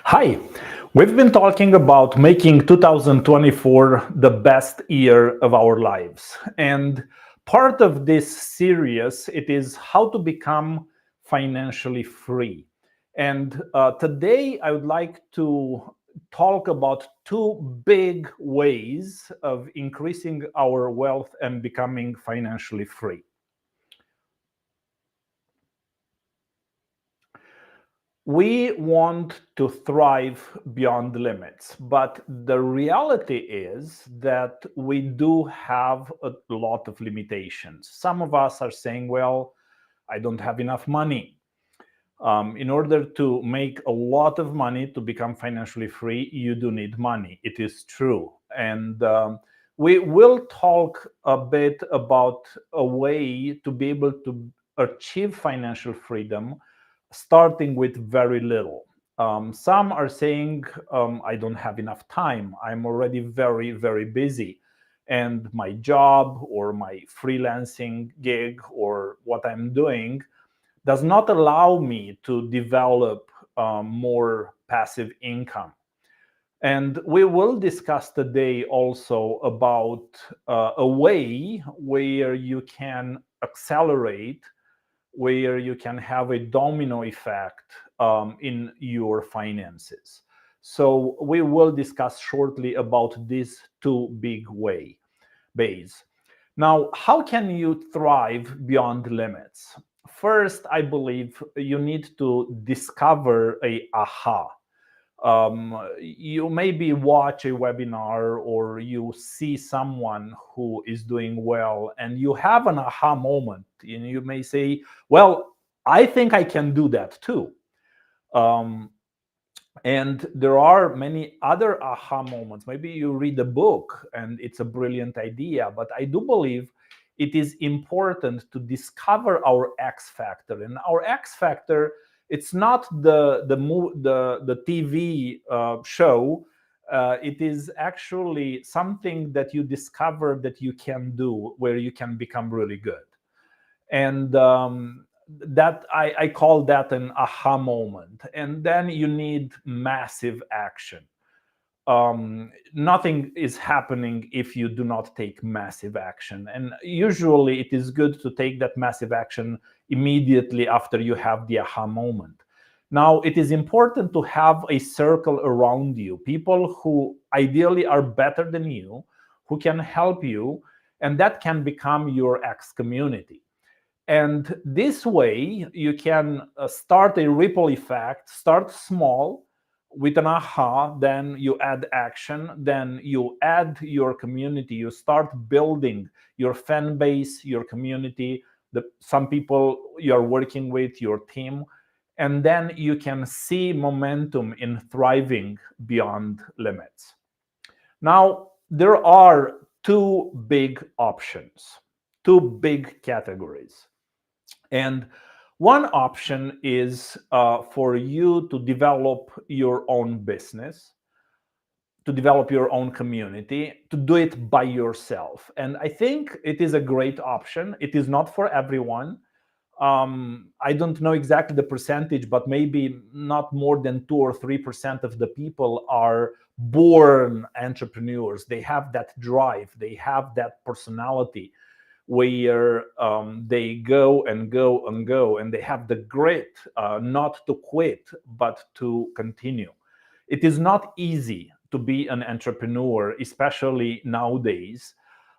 Hi, we've been talking about making 2024 the best year of our lives. And part of this series, it is how to become financially free. And today I would like to talk about two big ways of increasing our wealth and becoming financially free. We want to thrive beyond the limits, but the reality is that we do have a lot of limitations. Some of us are saying, well, I don't have enough money. In order to make a lot of money to become financially free, you do need money. It is true. And we will talk a bit about a way to be able to achieve financial freedom starting with very little. Some are saying, I don't have enough time. I'm already very, very busy. And my job or my freelancing gig or what I'm doing does not allow me to develop more passive income. And we will discuss today also about a way where you can accelerate, where you can have a domino effect in your finances. So we will discuss shortly about these two big ways. Now, how can you thrive beyond limits? First, I believe you need to discover a aha. You maybe watch a webinar or you see someone who is doing well and you have an aha moment and you may say, well, I think I can do that too. And there are many other aha moments. Maybe you read a book and it's a brilliant idea, but I do believe it is important to discover our X factor. And our X factor, it's not the TV show. It is actually something that you discover that you can do, where you can become really good. And that I call that an aha moment. And then you need massive action. Nothing is happening if you do not take massive action. And usually it is good to take that massive action immediately after you have the aha moment. Now, it is important to have a circle around you, people who ideally are better than you, who can help you, and that can become your X community. And this way, you can start a ripple effect, start small with an aha, then you add action, then you add your community, you start building your fan base, your community, some people you're working with, your team, and then you can see momentum in thriving beyond limits. Now, there are two big options, two big categories. And one option is for you to develop your own business, to develop your own community, to do it by yourself. And I think it is a great option. It is not for everyone. I don't know exactly the percentage, but maybe not more than 2 or 3% of the people are born entrepreneurs. They have that drive, they have that personality where they go and go and go, and they have the grit not to quit, but to continue. It is not easy to be an entrepreneur, especially nowadays,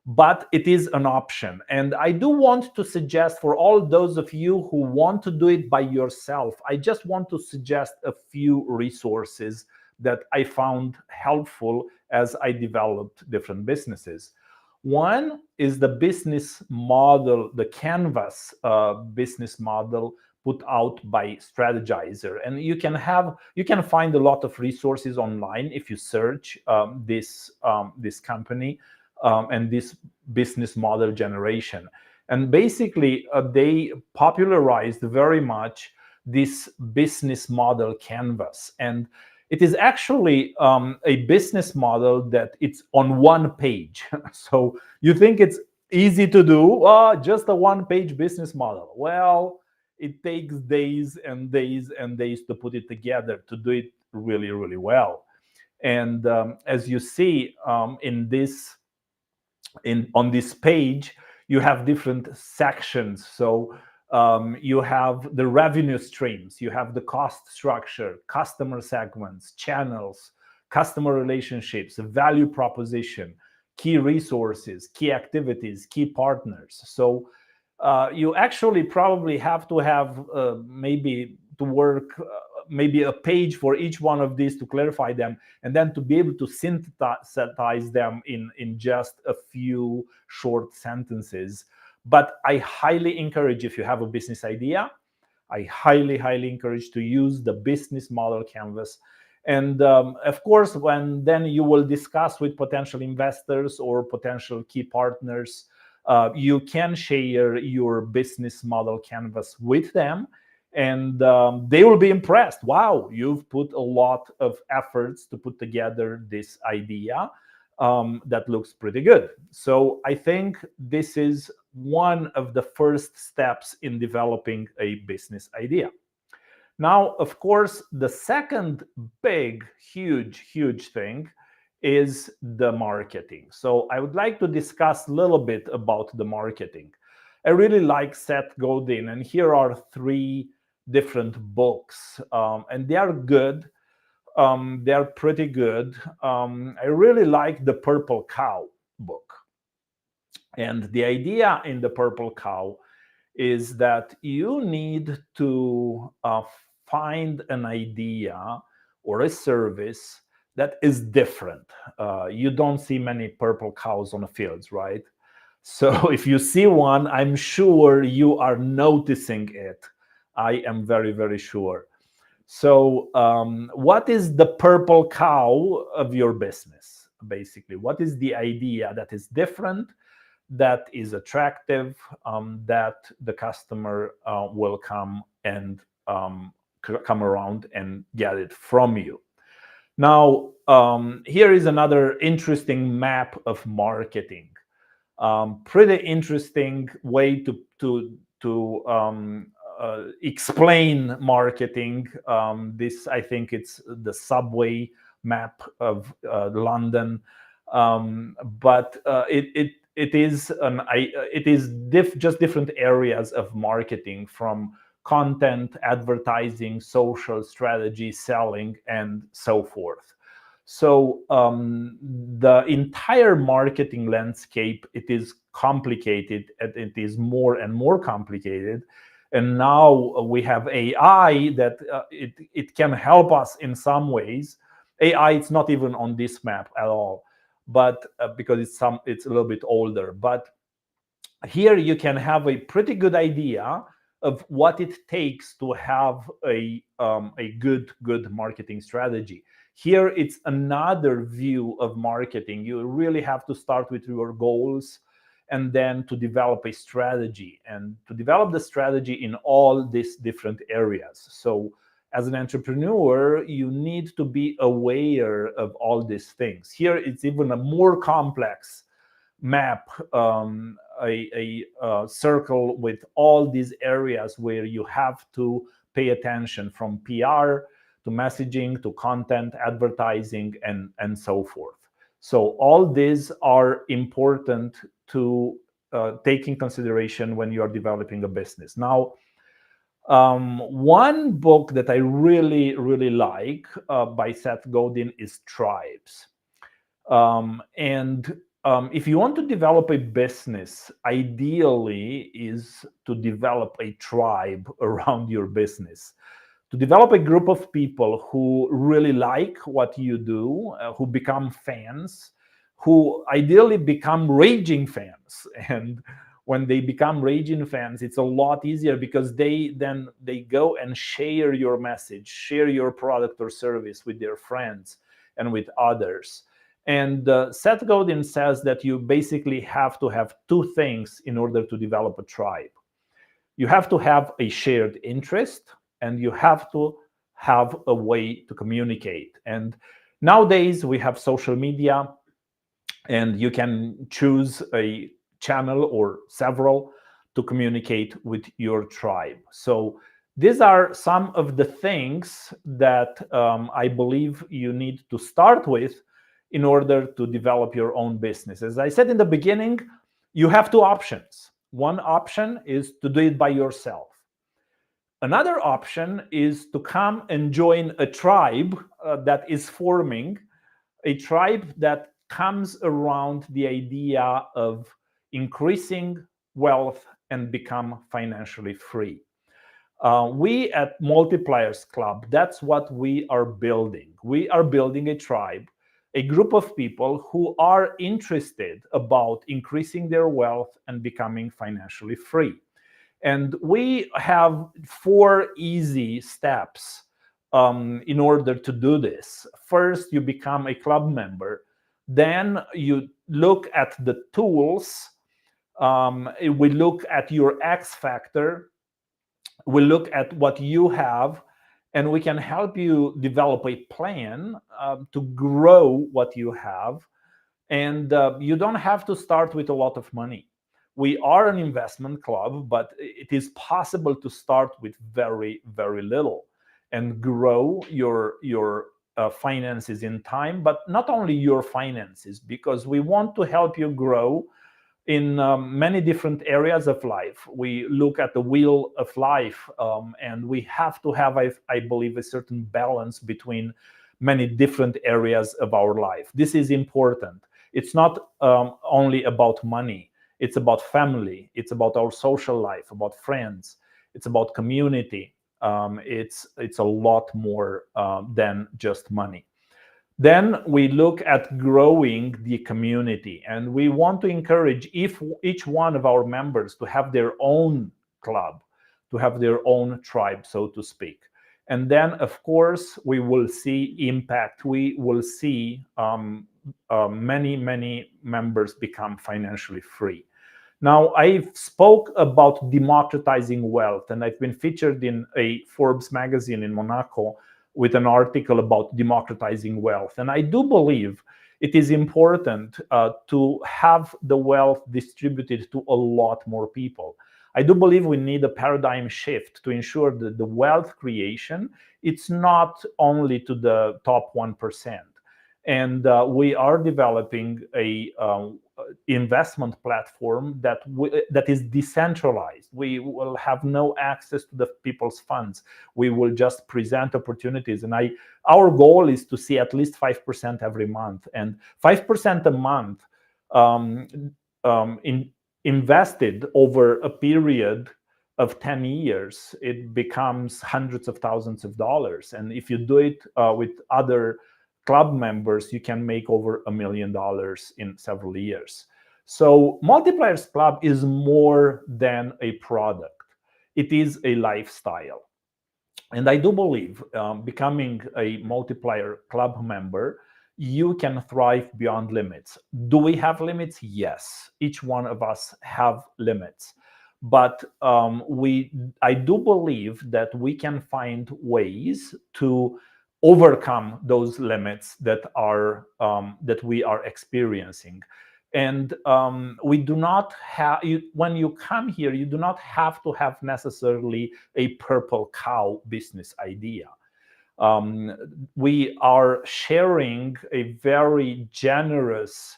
but it is an option. And I do want to suggest for all those of you who want to do it by yourself, I just want to suggest a few resources that I found helpful as I developed different businesses. One is the business model, the Canvas business model put out by Strategizer, and you can find a lot of resources online if you search this company. and this business model generation. And basically, they popularized very much this business model canvas. And it is actually a business model that it's on one page. So you think it's easy to do, just a one-page business model. Well, it takes days and days and days to put it together, to do it really, really well. And as you see on this page, you have different sections. So you have the revenue streams, you have the cost structure, customer segments, channels, customer relationships, value proposition, key resources, key activities, key partners. So you actually probably have to have maybe to work maybe a page for each one of these to clarify them, and then to be able to synthesize them in just a few short sentences. But I highly encourage, if you have a business idea, I highly, highly encourage to use the business model canvas. And of course, when then you will discuss with potential investors or potential key partners, you can share your business model canvas with them, and they will be impressed. Wow, you've put a lot of efforts to put together this idea that looks pretty good. So I think this is one of the first steps in developing a business idea. Now, of course, the second big, huge thing is the marketing. So I would like to discuss a little bit about the marketing. I really like Seth Godin, and here are 3 different books, and they are good. They are pretty good. I really like the Purple Cow book. And the idea in the Purple Cow is that you need to find an idea or a service that is different. You don't see many purple cows on the fields, right? So if you see one, I'm sure you are noticing it. I am very, very sure. So what is the purple cow of your business, basically? What is the idea that is different, that is attractive, that the customer will come and come around and get it from you? Now, here is another interesting map of marketing. Pretty interesting way to explain marketing. This, I think, it's the subway map of London, but it is just different areas of marketing, from content, advertising, social strategy, selling, and so forth. So the entire marketing landscape, it is complicated, and it is more and more complicated. And now we have AI that it can help us in some ways. AI, it's not even on this map at all, but because it's a little bit older. But here you can have a pretty good idea of what it takes to have a good marketing strategy. Here it's another view of marketing. You really have to start with your goals, and then to develop a strategy, and to develop the strategy in all these different areas. So as an entrepreneur, you need to be aware of all these things. Here it's even a more complex map, a circle with all these areas where you have to pay attention, from PR to messaging to content, advertising, and so forth. So all these are important to take in consideration when you are developing a business. Now, one book that I really, really like by Seth Godin is Tribes. If you want to develop a business, ideally is to develop a tribe around your business, to develop a group of people who really like what you do, who become fans, who ideally become raging fans. And when they become raging fans, it's a lot easier, because they go and share your message, share your product or service with their friends and with others. And Seth Godin says that you basically have to have two things in order to develop a tribe. You have to have a shared interest, and you have to have a way to communicate. And nowadays we have social media, and you can choose a channel or several to communicate with your tribe. So these are some of the things that I believe you need to start with in order to develop your own business. As I said in the beginning, you have two options. One option is to do it by yourself. Another option is to come and join a tribe that is forming, a tribe that comes around the idea of increasing wealth and become financially free. We at Multipliers Club, that's what we are building. We are building a tribe, a group of people who are interested about increasing their wealth and becoming financially free. And we have 4 easy steps in order to do this. First, you become a club member. Then you look at the tools. We look at your X factor. We look at what you have, and we can help you develop a plan to grow what you have. And you don't have to start with a lot of money. We are an investment club, but it is possible to start with very, very little and grow your finances in time. But not only your finances, because we want to help you grow in many different areas of life. We look at the wheel of life, and we have to have, I believe, a certain balance between many different areas of our life. This is important. It's not only about money. It's about family. It's about our social life, about friends. It's about community. It's a lot more than just money. Then we look at growing the community, and we want to encourage each one of our members to have their own club, to have their own tribe, so to speak. And then, of course, we will see impact. We will see many members become financially free. Now, I spoke about democratizing wealth, and I've been featured in a Forbes magazine in Monaco with an article about democratizing wealth. And I do believe it is important to have the wealth distributed to a lot more people. I do believe we need a paradigm shift to ensure that the wealth creation, it's not only to the top 1%. And we are developing a investment platform that is decentralized. We will have no access to the people's funds. We will just present opportunities. And our goal is to see at least 5% every month. And 5% a month invested over a period of 10 years, it becomes hundreds of thousands of dollars. And if you do it with other club members, you can make over $1 million in several years. So Multipliers Club is more than a product. It is a lifestyle. And I do believe becoming a Multiplier Club member, you can thrive beyond limits. Do we have limits? Yes. Each one of us have limits. But I do believe that we can find ways to overcome those limits that we are experiencing. And we do not have, when you come here, you do not have to have necessarily a purple cow business idea. We are sharing a very generous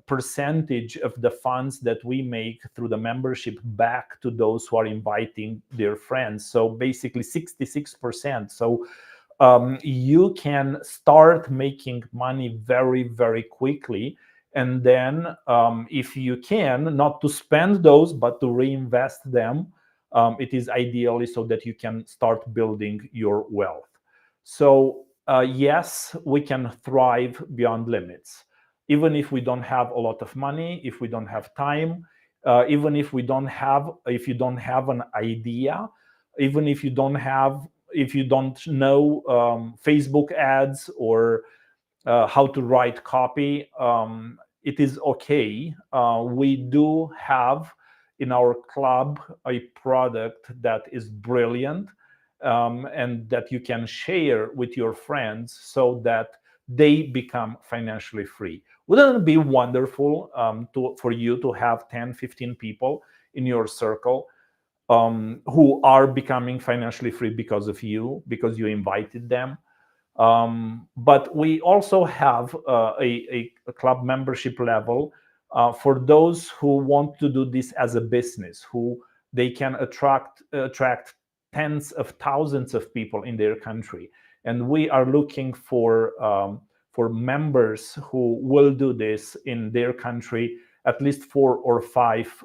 percentage of the funds that we make through the membership back to those who are inviting their friends. So basically 66%. So you can start making money very, very quickly. And then if you can, not to spend those, but to reinvest them, it is ideally so that you can start building your wealth. So yes, we can thrive beyond limits. Even if we don't have a lot of money, if we don't have time, even if you don't have an idea, even if you don't know Facebook ads, or how to write copy, it is okay. We do have in our club a product that is brilliant, and that you can share with your friends so that they become financially free. Wouldn't it be wonderful for you to have 10, 15 people in your circle who are becoming financially free because of you, because you invited them? But we also have a club membership level for those who want to do this as a business, who they can attract tens of thousands of people in their country. And we are looking for members who will do this in their country, at least 4 or 5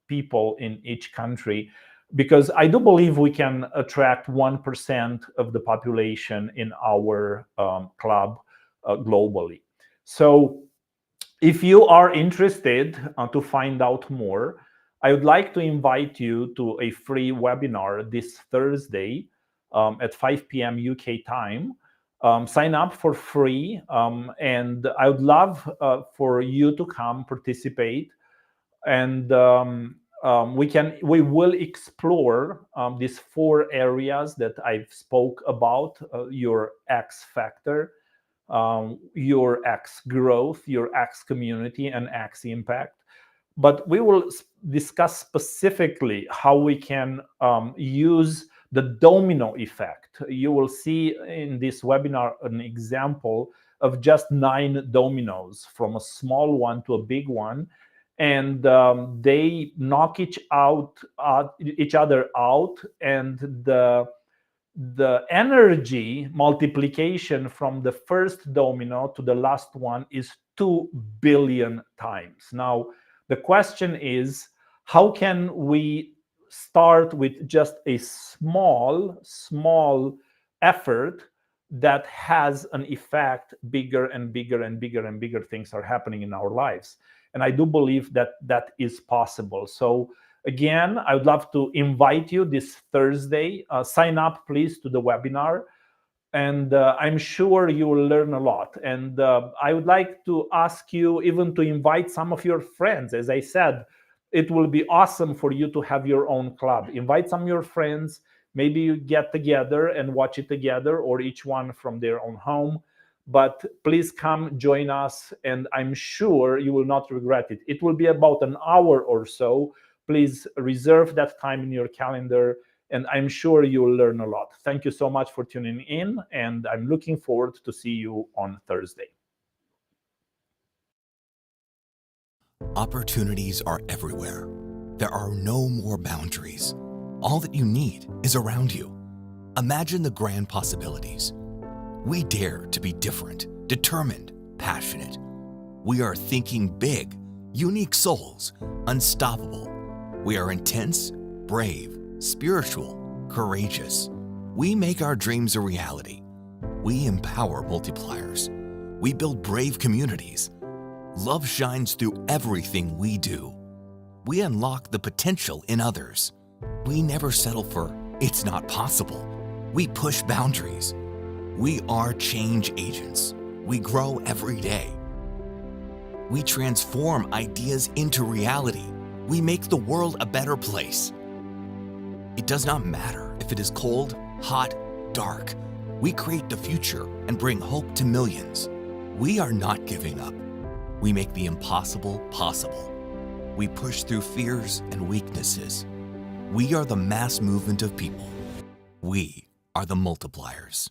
people in each country, because I do believe we can attract 1% of the population in our club globally. So if you are interested to find out more, I would like to invite you to a free webinar this Thursday at 5 p.m. UK time. Sign up for free, and I would love for you to come participate. And we will explore these 4 areas that I've spoke about: your X factor, your X growth, your X community, and X impact. But we will discuss specifically how we can use the domino effect. You will see in this webinar an example of just 9 dominoes, from a small one to a big one, and they knock each other out, and the energy multiplication from the first domino to the last one is 2 billion times. Now, the question is, how can we start with just a small effort that has an effect? Bigger and bigger and bigger and bigger things are happening in our lives. And I do believe that that is possible. So again, I would love to invite you this Thursday. Sign up, please, to the webinar. And I'm sure you will learn a lot. And I would like to ask you even to invite some of your friends. As I said, it will be awesome for you to have your own club. Invite some of your friends. Maybe you get together and watch it together, or each one from their own home. But please come join us, and I'm sure you will not regret it. It will be about an hour or so. Please reserve that time in your calendar, and I'm sure you will learn a lot. Thank you so much for tuning in, and I'm looking forward to see you on Thursday. Opportunities are everywhere. There are no more boundaries. All that you need is around you. Imagine the grand possibilities. We dare to be different, determined, passionate. We are thinking big, unique souls, unstoppable. We are intense, brave, spiritual, courageous. We make our dreams a reality. We empower multipliers. We build brave communities. Love shines through everything we do. We unlock the potential in others. We never settle for, "It's not possible." We push boundaries. We are change agents. We grow every day. We transform ideas into reality. We make the world a better place. It does not matter if it is cold, hot, dark. We create the future and bring hope to millions. We are not giving up. We make the impossible possible. We push through fears and weaknesses. We are the mass movement of people. We are the multipliers.